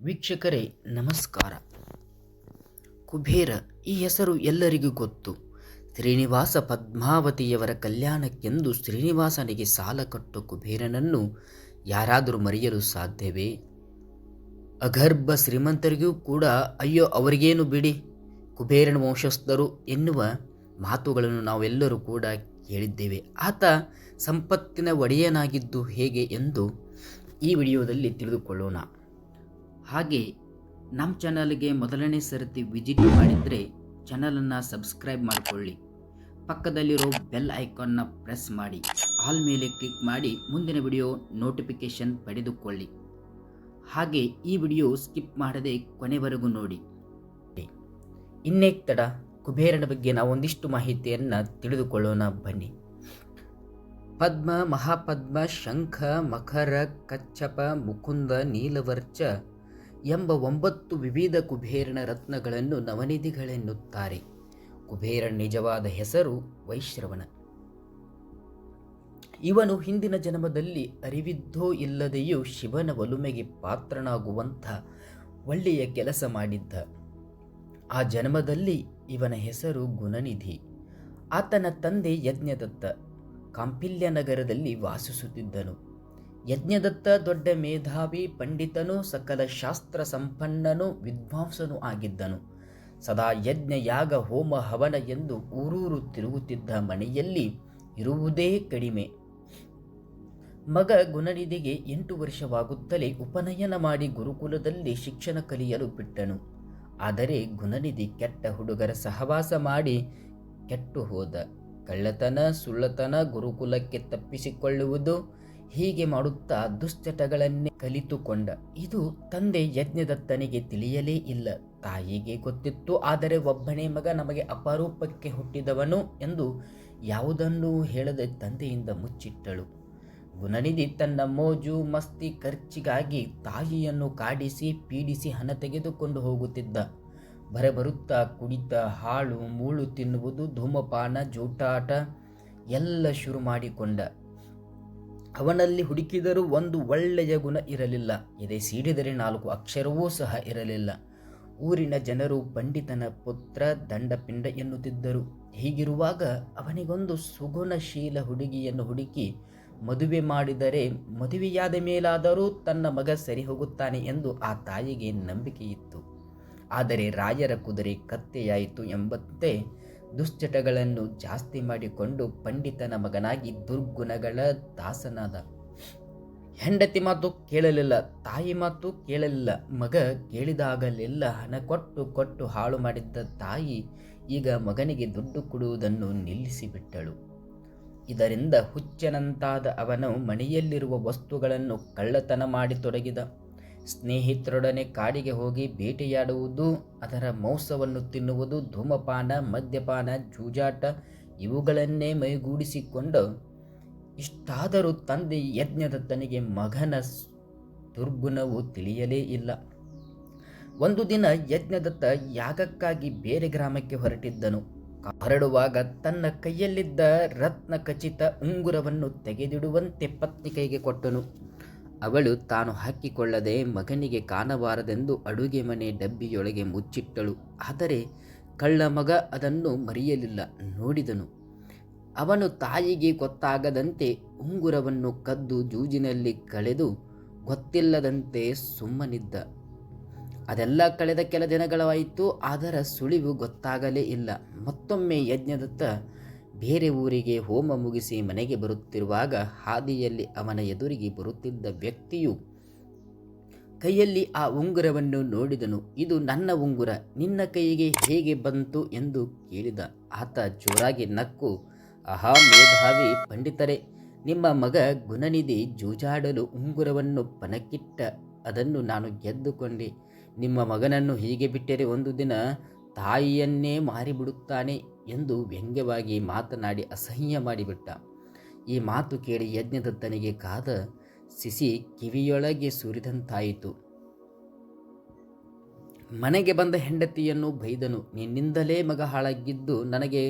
ವೀಕ್ಷಕರೇ ನಮಸ್ಕಾರ. ಕುಬೇರ ಈ ಹೆಸರು ಎಲ್ಲರಿಗೂ ಗೊತ್ತು. ಶ್ರೀನಿವಾಸ ಪದ್ಮಾವತಿಯವರ ಕಲ್ಯಾಣಕ್ಕೆಂದು ಶ್ರೀನಿವಾಸನಿಗೆ ಸಾಲ ಕೊಟ್ಟು ಕುಬೇರನನ್ನು ಯಾರಾದರೂ ಮರೆಯಲು ಸಾಧ್ಯವೇ? ಅಗರ್ಭ ಶ್ರೀಮಂತರಿಗೂ ಕೂಡ ಅಯ್ಯೋ ಅವರಿಗೇನು ಬಿಡಿ, ಕುಬೇರನ ವಂಶಸ್ಥರು ಎನ್ನುವ ಮಾತುಗಳನ್ನು ನಾವೆಲ್ಲರೂ ಕೂಡ ಕೇಳಿದ್ದೇವೆ. ಆತ ಸಂಪತ್ತಿನ ಒಡೆಯನಾಗಿದ್ದು ಹೇಗೆ ಎಂದು ಈ ವಿಡಿಯೋದಲ್ಲಿ ತಿಳಿದುಕೊಳ್ಳೋಣ. ಹಾಗೆ ನಮ್ಮ ಚಾನಲ್ಗೆ ಮೊದಲನೇ ಸರತಿ ವಿಸಿಟ್ ಮಾಡಿದರೆ ಚಾನಲನ್ನು ಸಬ್ಸ್ಕ್ರೈಬ್ ಮಾಡಿಕೊಳ್ಳಿ. ಪಕ್ಕದಲ್ಲಿರೋ ಬೆಲ್ ಐಕಾನ್ನ ಪ್ರೆಸ್ ಮಾಡಿ ಆಲ್ ಮೇಲೆ ಕ್ಲಿಕ್ ಮಾಡಿ ಮುಂದಿನ ವಿಡಿಯೋ ನೋಟಿಫಿಕೇಷನ್ ಪಡೆದುಕೊಳ್ಳಿ. ಹಾಗೆ ಈ ವಿಡಿಯೋ ಸ್ಕಿಪ್ ಮಾಡದೆ ಕೊನೆವರೆಗೂ ನೋಡಿ. ಇನ್ನೇಕ್ ತಡ, ಕುಬೇರನ ಬಗ್ಗೆ ನಾವು ಒಂದಿಷ್ಟು ಮಾಹಿತಿಯನ್ನು ತಿಳಿದುಕೊಳ್ಳೋಣ ಬನ್ನಿ. ಪದ್ಮ, ಮಹಾಪದ್ಮ, ಶಂಖ, ಮಕರ, ಕಚ್ಚಪ, ಮುಕುಂದ, ನೀಲವರ್ಚ ಎಂಬ 9 ವಿವಿಧ ಕುಬೇರನ ರತ್ನಗಳನ್ನು ನವನಿಧಿಗಳೆನ್ನುತ್ತಾರೆ. ಕುಬೇರನ ನಿಜವಾದ ಹೆಸರು ವೈಶ್ರವಣ. ಇವನು ಹಿಂದಿನ ಜನ್ಮದಲ್ಲಿ ಅರಿವಿದ್ದೋ ಇಲ್ಲದೆಯೂ ಶಿವನ ಒಲುಮೆಗೆ ಪಾತ್ರನಾಗುವಂಥ ಒಳ್ಳೆಯ ಕೆಲಸ ಮಾಡಿದ್ದ. ಆ ಜನ್ಮದಲ್ಲಿ ಇವನ ಹೆಸರು ಗುಣನಿಧಿ. ಆತನ ತಂದೆ ಯಜ್ಞದತ್ತ ಕಾಂಪಿಲ್ಯ ನಗರದಲ್ಲಿ ವಾಸಿಸುತ್ತಿದ್ದನು. ಯಜ್ಞದತ್ತ ದೊಡ್ಡ ಮೇಧಾವಿ, ಪಂಡಿತನು, ಸಕಲ ಶಾಸ್ತ್ರ ಸಂಪನ್ನನೂ ವಿದ್ವಾಂಸನೂ ಆಗಿದ್ದನು. ಸದಾ ಯಜ್ಞ, ಯಾಗ, ಹೋಮ, ಹವನ ಎಂದು ಊರೂರು ತಿರುಗುತ್ತಿದ್ದ ಮನೆಯಲ್ಲಿ ಇರುವುದೇ ಕಡಿಮೆ. ಮಗ ಗುಣನಿಧಿಗೆ 8 ವರ್ಷವಾಗುತ್ತಲೇ ಉಪನಯನ ಮಾಡಿ ಗುರುಕುಲದಲ್ಲಿ ಶಿಕ್ಷಣ ಕಲಿಯಲು ಬಿಟ್ಟನು. ಆದರೆ ಗುಣನಿಧಿ ಕೆಟ್ಟ ಹುಡುಗರ ಸಹವಾಸ ಮಾಡಿ ಕೆಟ್ಟು ಹೋದ. ಕಳ್ಳತನ, ಸುಳ್ಳತನ, ಗುರುಕುಲಕ್ಕೆ ತಪ್ಪಿಸಿಕೊಳ್ಳುವುದು ಹೀಗೆ ಮಾಡುತ್ತಾ ದುಶ್ಚಟಗಳನ್ನೇ ಕಲಿತುಕೊಂಡ. ಇದು ತಂದೆ ಯಜ್ಞದತ್ತನಿಗೆ ತಿಳಿಯಲೇ ಇಲ್ಲ. ತಾಯಿಗೆ ಗೊತ್ತಿತ್ತು. ಆದರೆ ಒಬ್ಬನೇ ಮಗ, ನಮಗೆ ಅಪರೂಪಕ್ಕೆ ಹುಟ್ಟಿದವನು ಎಂದು ಯಾವುದನ್ನೂ ಹೇಳದೆ ತಂದೆಯಿಂದ ಮುಚ್ಚಿಟ್ಟಳು. ಗುಣನಿಧಿ ತನ್ನ ಮೋಜು ಮಸ್ತಿ ಖರ್ಚಿಗಾಗಿ ತಾಯಿಯನ್ನು ಕಾಡಿಸಿ ಪೀಡಿಸಿ ಹಣ ತೆಗೆದುಕೊಂಡು ಹೋಗುತ್ತಿದ್ದ. ಬರುತ್ತಾ ಕುಡಿತ, ಹಾಳು ಮೂಳು ತಿನ್ನುವುದು, ಧೂಮಪಾನ, ಜೂಟಾಟ ಎಲ್ಲ ಶುರು ಮಾಡಿಕೊಂಡ. ಅವನಲ್ಲಿ ಹುಡುಕಿದರೂ ಒಂದು ಒಳ್ಳೆಯ ಗುಣ ಇರಲಿಲ್ಲ. ಎದೆ ಸೀಡಿದರೆ 4 ಅಕ್ಷರವೂ ಸಹ ಇರಲಿಲ್ಲ. ಊರಿನ ಜನರು ಪಂಡಿತನ ಪುತ್ರ, ದಂಡಪಿಂಡ ಎನ್ನುತ್ತಿದ್ದರು. ಹೀಗಿರುವಾಗ ಅವನಿಗೊಂದು ಸುಗುಣಶೀಲ ಹುಡುಗಿಯನ್ನು ಹುಡುಕಿ ಮದುವೆ ಮಾಡಿದರೆ ಮದುವೆಯಾದ ಮೇಲಾದರೂ ತನ್ನ ಮಗ ಸರಿ ಹೋಗುತ್ತಾನೆ ಎಂದು ಆ ತಾಯಿಗೆ ನಂಬಿಕೆಯಿತ್ತು. ಆದರೆ ರಾಯರ ಕುದುರೆ ಕತ್ತೆಯಾಯಿತು ಎಂಬಂತೆ ದುಶ್ಚಟಗಳನ್ನು ಜಾಸ್ತಿ ಮಾಡಿಕೊಂಡು ಪಂಡಿತನ ಮಗನಾಗಿ ದುರ್ಗುಣಗಳ ದಾಸನಾದ. ಹೆಂಡತಿ ಮಾತು ಕೇಳಲಿಲ್ಲ, ತಾಯಿ ಮಾತು ಕೇಳಲಿಲ್ಲ. ಮಗ ಕೇಳಿದಾಗಲೆಲ್ಲ ಹಣ ಕೊಟ್ಟು ಹಾಳು ಮಾಡಿದ್ದ ತಾಯಿ ಈಗ ಮಗನಿಗೆ ದುಡ್ಡು ಕೊಡುವುದನ್ನು ನಿಲ್ಲಿಸಿಬಿಟ್ಟಳು. ಇದರಿಂದ ಹುಚ್ಚನಂತಾದ ಅವನು ಮನೆಯಲ್ಲಿರುವ ವಸ್ತುಗಳನ್ನು ಕಳ್ಳತನ ಮಾಡಿ ತೊಡಗಿದ. ಸ್ನೇಹಿತರೊಡನೆ ಕಾಡಿಗೆ ಹೋಗಿ ಬೇಟೆಯಾಡುವುದು, ಅದರ ಮಾಂಸವನ್ನು ತಿನ್ನುವುದು, ಧೂಮಪಾನ, ಮದ್ಯಪಾನ, ಜೂಜಾಟ ಇವುಗಳನ್ನೇ ಮೈಗೂಡಿಸಿಕೊಂಡು. ಇಷ್ಟಾದರೂ ತಂದೆ ಯಜ್ಞದತ್ತನಿಗೆ ಮಗನ ದುರ್ಗುಣವು ತಿಳಿಯಲೇ ಇಲ್ಲ. ಒಂದು ದಿನ ಯಜ್ಞದತ್ತ ಯಾಗಕ್ಕಾಗಿ ಬೇರೆ ಗ್ರಾಮಕ್ಕೆ ಹೊರಟಿದ್ದನು. ಹೊರಡುವಾಗ ತನ್ನ ಕೈಯಲ್ಲಿದ್ದ ರತ್ನ ಖಚಿತ ಉಂಗುರವನ್ನು ತೆಗೆದಿಡುವಂತೆ ಪತ್ನಿ ಕೈಗೆ ಕೊಟ್ಟನು. ಅವಳು ತಾನು ಹಾಕಿಕೊಳ್ಳದೆ ಮಗನಿಗೆ ಕಾಣಬಾರದೆಂದು ಅಡುಗೆ ಮನೆ ಡಬ್ಬಿಯೊಳಗೆ ಮುಚ್ಚಿಟ್ಟಳು. ಆದರೆ ಕಳ್ಳ ಮಗ ಅದನ್ನು ಮರೆಯಲಿಲ್ಲ. ನೋಡಿದನು. ಅವನು ತಾಯಿಗೆ ಗೊತ್ತಾಗದಂತೆ ಉಂಗುರವನ್ನು ಕದ್ದು ಜೂಜಿನಲ್ಲಿ ಕಳೆದು ಗೊತ್ತಿಲ್ಲದಂತೆ ಸುಮ್ಮನಿದ್ದ. ಅದೆಲ್ಲ ಕಳೆದ ಕೆಲ ದಿನಗಳಾಯಿತು. ಅದರ ಸುಳಿವು ಗೊತ್ತಾಗಲೇ ಇಲ್ಲ. ಮತ್ತೊಮ್ಮೆ ಯಜ್ಞದತ್ತ ಬೇರೆ ಊರಿಗೆ ಹೋಮ ಮುಗಿಸಿ ಮನೆಗೆ ಬರುತ್ತಿರುವಾಗ ಹಾದಿಯಲ್ಲಿ ಅವನ ಎದುರಿಗೆ ಬರುತ್ತಿದ್ದ ವ್ಯಕ್ತಿಯು ಕೈಯಲ್ಲಿ ಆ ಉಂಗುರವನ್ನು ನೋಡಿದನು. ಇದು ನನ್ನ ಉಂಗುರ, ನಿನ್ನ ಕೈಗೆ ಹೇಗೆ ಬಂತು ಎಂದು ಕೇಳಿದ. ಆತ ಜೋರಾಗಿ ನಕ್ಕು, ಆಹಾ ಮೇಧಾವಿ ಪಂಡಿತರೇ, ನಿಮ್ಮ ಮಗ ಗುಣನಿಧಿ ಜೂಜಾಡಲು ಉಂಗುರವನ್ನು ಪಣಕ್ಕಿಟ್ಟ. ಅದನ್ನು ನಾನು ಗೆದ್ದುಕೊಂಡೆ. ನಿಮ್ಮ ಮಗನನ್ನು ಹೀಗೆ ಬಿಟ್ಟರೆ ಒಂದು ದಿನ ತಾಯಿಯನ್ನೇ ಮಾರಿಬಿಡುತ್ತಾನೆ ಎಂದು ವ್ಯಂಗ್ಯವಾಗಿ ಮಾತನಾಡಿ ಅಸಹ್ಯ ಮಾಡಿಬಿಟ್ಟ. ಈ ಮಾತು ಕೇಳಿ ಯಜ್ಞದತ್ತನಿಗೆ ಕಾದ ಸಿಸಿ ಕಿವಿಯೊಳಗೆ ಸುರಿದಂತಾಯಿತು. ಮನೆಗೆ ಬಂದ ಹೆಂಡತಿಯನ್ನು ಬೈದನು. ನಿನ್ನಿಂದಲೇ ಮಗ ಹಾಳಾಗಿದ್ದು, ನನಗೆ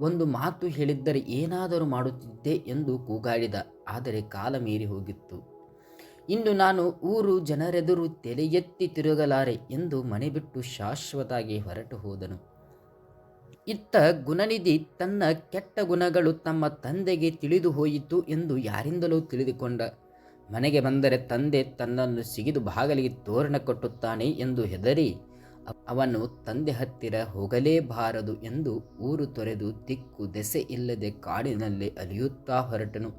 ಒಂದು ಮಾತು ಹೇಳಿದ್ದರೆ ಏನಾದರೂ ಮಾಡುತ್ತಿದ್ದೆ ಎಂದು ಕೂಗಾಡಿದ. ಆದರೆ ಕಾಲ ಮೀರಿ ಹೋಗಿತ್ತು. ಇನ್ನು ನಾನು ಊರು ಜನರೆದುರು ತಲೆ ಎತ್ತಿ ತಿರುಗಲಾರೆ ಎಂದು ಮನೆ ಬಿಟ್ಟು ಶಾಶ್ವತವಾಗಿ ಹೊರಟು ಹೋದನು. ಇತ್ತ ಗುಣನಿಧಿ ತನ್ನ ಕೆಟ್ಟ ಗುಣಗಳು ತಮ್ಮ ತಂದೆಗೆ ತಿಳಿದು ಹೋಯಿತು ಎಂದು ಯಾರಿಂದಲೂ ತಿಳಿದುಕೊಂಡ. ಮನೆಗೆ ಬಂದರೆ ತಂದೆ ತನ್ನನ್ನು ಸಿಗಿದು ಬಾಗಿಲಿಗೆ ತೋರಣ ಕಟ್ಟುತ್ತಾನೆ ಎಂದು ಹೆದರಿ ಅವನು ತಂದೆ ಹತ್ತಿರ ಹೋಗಲೇಬಾರದು ಎಂದು ಊರು ತೊರೆದು ದಿಕ್ಕು ದೆಸೆ ಇಲ್ಲದೆ ಕಾಡಿನಲ್ಲಿ ಅಲಿಯುತ್ತಾ ಹೊರಟನು.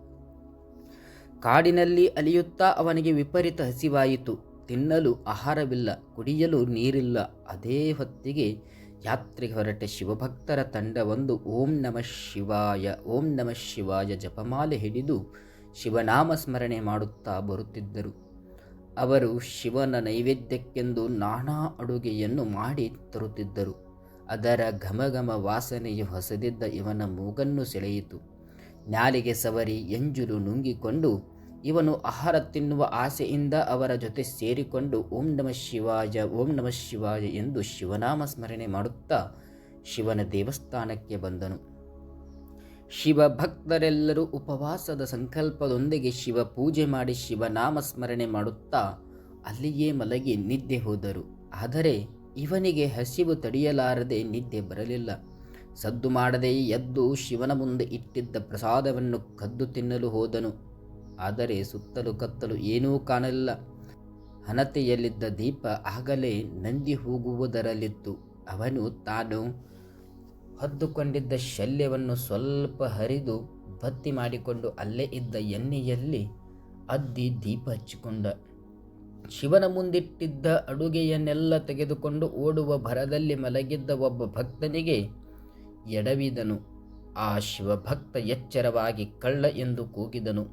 ಕಾಡಿನಲ್ಲಿ ಅಲಿಯುತ್ತಾ ಅವನಿಗೆ ವಿಪರೀತ ಹಸಿವಾಯಿತು. ತಿನ್ನಲು ಆಹಾರವಿಲ್ಲ, ಕುಡಿಯಲು ನೀರಿಲ್ಲ. ಅದೇ ಹೊತ್ತಿಗೆ ಯಾತ್ರೆಗೆ ಹೊರಟ ಶಿವಭಕ್ತರ ತಂಡವೊಂದು ಓಂ ನಮಃ ಶಿವಾಯ ಓಂ ನಮಃ ಶಿವಾಯ ಜಪಮಾಲೆ ಹಿಡಿದು ಶಿವನಾಮ ಸ್ಮರಣೆ ಮಾಡುತ್ತಾ ಬರುತ್ತಿದ್ದರು. ಅವರು ಶಿವನ ನೈವೇದ್ಯಕ್ಕೆಂದು ನಾನಾ ಅಡುಗೆಯನ್ನು ಮಾಡಿ ತರುತ್ತಿದ್ದರು. ಅದರ ಘಮಘಮ ವಾಸನೆಯು ಹೊಸದಿದ್ದ ಇವನ ಮೂಗನ್ನು ಸೆಳೆಯಿತು. ನಾಲಿಗೆ ಸವರಿ ಎಂಜಲು ನುಂಗಿಕೊಂಡು ಇವನು ಆಹಾರ ತಿನ್ನುವ ಆಸೆಯಿಂದ ಅವರ ಜೊತೆ ಸೇರಿಕೊಂಡು ಓಂ ನಮಃ ಶಿವಾಯ ಎಂದು ಶಿವನಾಮ ಸ್ಮರಣೆ ಮಾಡುತ್ತಾ ಶಿವನ ದೇವಸ್ಥಾನಕ್ಕೆ ಬಂದನು. ಶಿವ ಭಕ್ತರೆಲ್ಲರೂ ಉಪವಾಸದ ಸಂಕಲ್ಪದೊಂದಿಗೆ ಶಿವ ಪೂಜೆ ಮಾಡಿ ಶಿವನಾಮ ಸ್ಮರಣೆ ಮಾಡುತ್ತಾ ಅಲ್ಲಿಯೇ ಮಲಗಿ ನಿದ್ದೆ ಹೋದರು. ಆದರೆ ಇವನಿಗೆ ಹಸಿವು ತಡೆಯಲಾರದೆ ನಿದ್ದೆ ಬರಲಿಲ್ಲ. ಸದ್ದು ಮಾಡದೆ ಎದ್ದು ಶಿವನ ಮುಂದೆ ಇಟ್ಟಿದ್ದ ಪ್ರಸಾದವನ್ನು ಕದ್ದು ತಿನ್ನಲು ಹೋದನು. ಆದರೆ ಸುತ್ತಲೂ ಕತ್ತಲು ಏನೂ ಕಾಣಲಿಲ್ಲ. ಹಣತೆಯಲ್ಲಿದ್ದ ದೀಪ ಆಗಲೇ ನಂದಿ ಹೋಗುವುದರಲ್ಲಿತ್ತು. ಅವನು ತಾನು ಹೊದ್ದುಕೊಂಡಿದ್ದ ಶಲ್ಯವನ್ನು ಸ್ವಲ್ಪ ಹರಿದು ಬತ್ತಿ ಮಾಡಿಕೊಂಡು ಅಲ್ಲೇ ಇದ್ದ ಎಣ್ಣೆಯಲ್ಲಿ ಅದ್ದಿ ದೀಪ ಹಚ್ಚಿಕೊಂಡ. ಶಿವನ ಮುಂದಿಟ್ಟಿದ್ದ ಅಡುಗೆಯನ್ನೆಲ್ಲ ತೆಗೆದುಕೊಂಡು ಓಡುವ ಭರದಲ್ಲಿ ಮಲಗಿದ್ದ ಒಬ್ಬ ಭಕ್ತನಿಗೆ ಎಡವಿದನು. ಆ ಶಿವಭಕ್ತ ಎಚ್ಚರವಾಗಿ ಕಳ್ಳ ಎಂದು ಕೂಗಿದನು.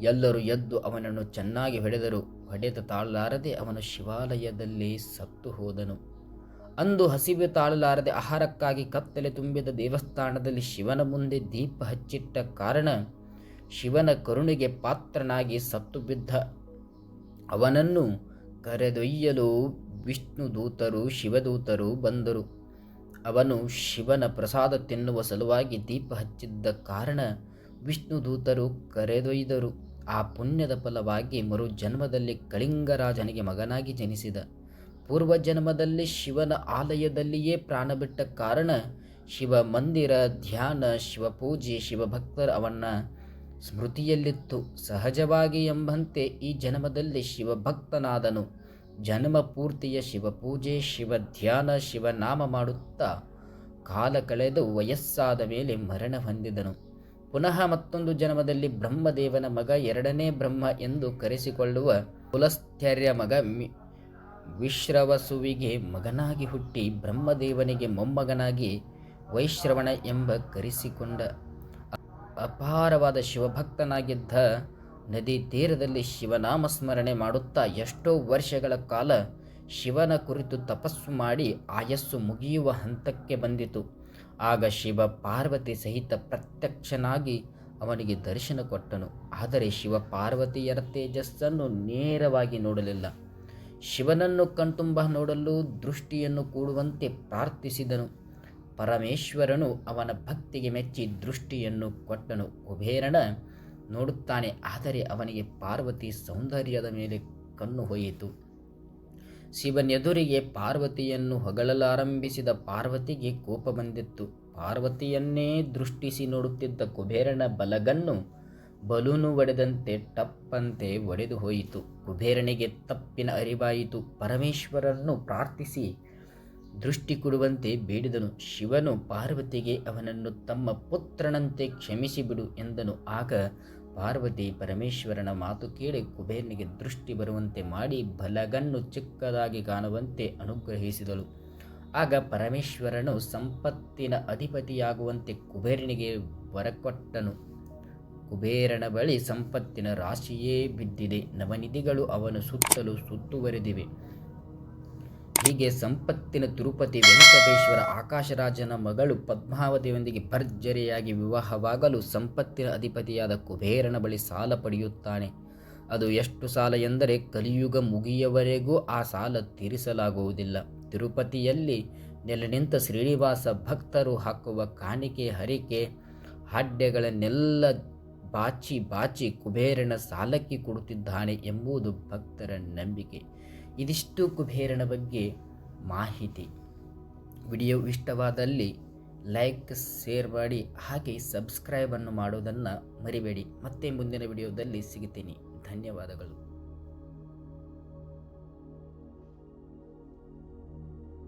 ಎಲ್ಲರೂ ಎದ್ದು ಅವನನ್ನು ಚೆನ್ನಾಗಿ ಹೊಡೆದರು. ಹೊಡೆದ ತಾಳಲಾರದೆ ಅವನು ಶಿವಾಲಯದಲ್ಲಿ ಸತ್ತು ಹೋದನು. ಅಂದು ಹಸಿವೆ ತಾಳಲಾರದೆ ಆಹಾರಕ್ಕಾಗಿ ಕತ್ತಲೆ ತುಂಬಿದ ದೇವಸ್ಥಾನದಲ್ಲಿ ಶಿವನ ಮುಂದೆ ದೀಪ ಹಚ್ಚಿಟ್ಟ ಕಾರಣ ಶಿವನ ಕರುಣೆಗೆ ಪಾತ್ರನಾಗಿ ಸತ್ತು ಬಿದ್ದ ಅವನನ್ನು ಕರೆದೊಯ್ಯಲು ವಿಷ್ಣು ದೂತರು ಶಿವದೂತರು ಬಂದರು. ಅವನು ಶಿವನ ಪ್ರಸಾದ ತಿನ್ನುವ ಸಲುವಾಗಿ ದೀಪ ಹಚ್ಚಿದ್ದ ಕಾರಣ ವಿಷ್ಣು ದೂತರು ಕರೆದೊಯ್ದರು. ಆ ಪುಣ್ಯದ ಫಲವಾಗಿ ಮರು ಜನ್ಮದಲ್ಲಿ ಕಳಿಂಗರಾಜನಿಗೆ ಮಗನಾಗಿ ಜನಿಸಿದ. ಪೂರ್ವ ಜನ್ಮದಲ್ಲಿ ಶಿವನ ಆಲಯದಲ್ಲಿಯೇ ಪ್ರಾಣ ಬಿಟ್ಟ ಕಾರಣ ಶಿವ ಮಂದಿರ, ಧ್ಯಾನ, ಶಿವಪೂಜೆ, ಶಿವಭಕ್ತರ ಅವನ ಸ್ಮೃತಿಯಲ್ಲಿತ್ತು. ಸಹಜವಾಗಿ ಎಂಬಂತೆ ಈ ಜನ್ಮದಲ್ಲಿ ಶಿವಭಕ್ತನಾದನು. ಜನ್ಮ ಪೂರ್ತಿಯ ಶಿವಪೂಜೆ, ಶಿವ ಧ್ಯಾನ, ಶಿವನಾಮ ಮಾಡುತ್ತಾ ಕಾಲ ಕಳೆದು ವಯಸ್ಸಾದ ಮೇಲೆ ಮರಣ ಹೊಂದಿದನು. ಪುನಃ ಮತ್ತೊಂದು ಜನ್ಮದಲ್ಲಿ ಬ್ರಹ್ಮದೇವನ ಮಗ, ಎರಡನೇ ಬ್ರಹ್ಮ ಎಂದು ಕರೆಸಿಕೊಳ್ಳುವ ಪುಲಸ್ತ್ಯರ ಮಗ ವಿಶ್ರವಸುವಿಗೆ ಮಗನಾಗಿ ಹುಟ್ಟಿ ಬ್ರಹ್ಮದೇವನಿಗೆ ಮೊಮ್ಮಗನಾಗಿ ವೈಶ್ರವಣ ಎಂಬ ಕರೆಸಿಕೊಂಡ. ಅಪಾರವಾದ ಶಿವಭಕ್ತನಾಗಿದ್ದ ನದಿ ತೀರದಲ್ಲಿ ಶಿವನಾಮ ಸ್ಮರಣೆ ಮಾಡುತ್ತಾ ಎಷ್ಟೋ ವರ್ಷಗಳ ಕಾಲ ಶಿವನ ಕುರಿತು ತಪಸ್ಸು ಮಾಡಿ ಆಯಸ್ಸು ಮುಗಿಯುವ ಹಂತಕ್ಕೆ ಬಂದಿತು. ಆಗ ಶಿವ ಪಾರ್ವತಿ ಸಹಿತ ಪ್ರತ್ಯಕ್ಷನಾಗಿ ಅವನಿಗೆ ದರ್ಶನ ಕೊಟ್ಟನು. ಆದರೆ ಶಿವ ಪಾರ್ವತಿಯರ ತೇಜಸ್ಸನ್ನು ನೇರವಾಗಿ ನೋಡಲಿಲ್ಲ. ಶಿವನನ್ನು ಕಣ್ತುಂಬ ನೋಡಲು ದೃಷ್ಟಿಯನ್ನು ಕೂಡುವಂತೆ ಪ್ರಾರ್ಥಿಸಿದನು. ಪರಮೇಶ್ವರನು ಅವನ ಭಕ್ತಿಗೆ ಮೆಚ್ಚಿ ದೃಷ್ಟಿಯನ್ನು ಕೊಟ್ಟನು. ಕುಬೇರನ ನೋಡುತ್ತಾನೆ, ಆದರೆ ಅವನಿಗೆ ಪಾರ್ವತಿ ಸೌಂದರ್ಯದ ಮೇಲೆ ಕಣ್ಣು ಹೋಯಿತು. ಶಿವನೆದುರಿಗೆ ಪಾರ್ವತಿಯನ್ನು ಹೊಗಳಲಾರಂಭಿಸಿದ ಪಾರ್ವತಿಗೆ ಕೋಪ ಬಂದಿತ್ತು. ಪಾರ್ವತಿಯನ್ನೇ ದೃಷ್ಟಿಸಿ ನೋಡುತ್ತಿದ್ದ ಕುಬೇರನ ಬಲಗಣ್ಣು ಬಲೂನು ಒಡೆದಂತೆ ಟಪ್ಪಂತೆ ಒಡೆದು ಹೋಯಿತು. ಕುಬೇರನಿಗೆ ತಪ್ಪಿನ ಅರಿವಾಯಿತು. ಪರಮೇಶ್ವರನ್ನು ಪ್ರಾರ್ಥಿಸಿ ದೃಷ್ಟಿ ಕೊಡುವಂತೆ ಬೇಡಿದನು. ಶಿವನು ಪಾರ್ವತಿಗೆ ಅವನನ್ನು ತಮ್ಮ ಪುತ್ರನಂತೆ ಕ್ಷಮಿಸಿಬಿಡು ಎಂದನು. ಆಗ ಪಾರ್ವತಿ ಪರಮೇಶ್ವರನ ಮಾತು ಕೇಳಿ ಕುಬೇರನಿಗೆ ದೃಷ್ಟಿ ಬರುವಂತೆ ಮಾಡಿ ಬಲಗಣ್ಣು ಚಿಕ್ಕದಾಗಿ ಕಾಣುವಂತೆ ಅನುಗ್ರಹಿಸಿದಳು. ಆಗ ಪರಮೇಶ್ವರನು ಸಂಪತ್ತಿನ ಅಧಿಪತಿಯಾಗುವಂತೆ ಕುಬೇರನಿಗೆ ವರಕೊಟ್ಟನು. ಕುಬೇರನ ಬಳಿ ಸಂಪತ್ತಿನ ರಾಶಿಯೇ ಬಿದ್ದಿದೆ. ನವನಿಧಿಗಳು ಅವನ ಸುತ್ತಲೂ ಸುತ್ತುವರೆದಿವೆ. ಹೀಗೆ ಸಂಪತ್ತಿನ ತಿರುಪತಿ ವೆಂಕಟೇಶ್ವರ ಆಕಾಶರಾಜನ ಮಗಳು ಪದ್ಮಾವತಿಯೊಂದಿಗೆ ಭರ್ಜರಿಯಾಗಿ ವಿವಾಹವಾಗಲು ಸಂಪತ್ತಿನ ಅಧಿಪತಿಯಾದ ಕುಬೇರನ ಬಳಿ ಸಾಲ ಪಡೆಯುತ್ತಾನೆ. ಅದು ಎಷ್ಟು ಸಾಲ ಎಂದರೆ ಕಲಿಯುಗ ಮುಗಿಯವರೆಗೂ ಆ ಸಾಲ ತೀರಿಸಲಾಗುವುದಿಲ್ಲ. ತಿರುಪತಿಯಲ್ಲಿ ನೆಲೆ ನಿಂತ ಶ್ರೀನಿವಾಸ ಭಕ್ತರು ಹಾಕುವ ಕಾಣಿಕೆ, ಹರಿಕೆ, ಹಾಡ್ಯಗಳನ್ನೆಲ್ಲ ಬಾಚಿ ಬಾಚಿ ಕುಬೇರನ ಸಾಲಕ್ಕೆ ಕೊಡುತ್ತಿದ್ದಾನೆ ಎಂಬುದು ಭಕ್ತರ ನಂಬಿಕೆ. ಇದಿಷ್ಟು ಕುಬೇರನ ಬಗ್ಗೆ ಮಾಹಿತಿ. ವಿಡಿಯೋ ಇಷ್ಟವಾದಲ್ಲಿ ಲೈಕ್, ಶೇರ್ ಮಾಡಿ, ಹಾಗೆ ಸಬ್ಸ್ಕ್ರೈಬನ್ನು ಮಾಡೋದನ್ನು ಮರಿಬೇಡಿ. ಮತ್ತೆ ಮುಂದಿನ ವಿಡಿಯೋದಲ್ಲಿ ಸಿಗುತ್ತೀನಿ. ಧನ್ಯವಾದಗಳು.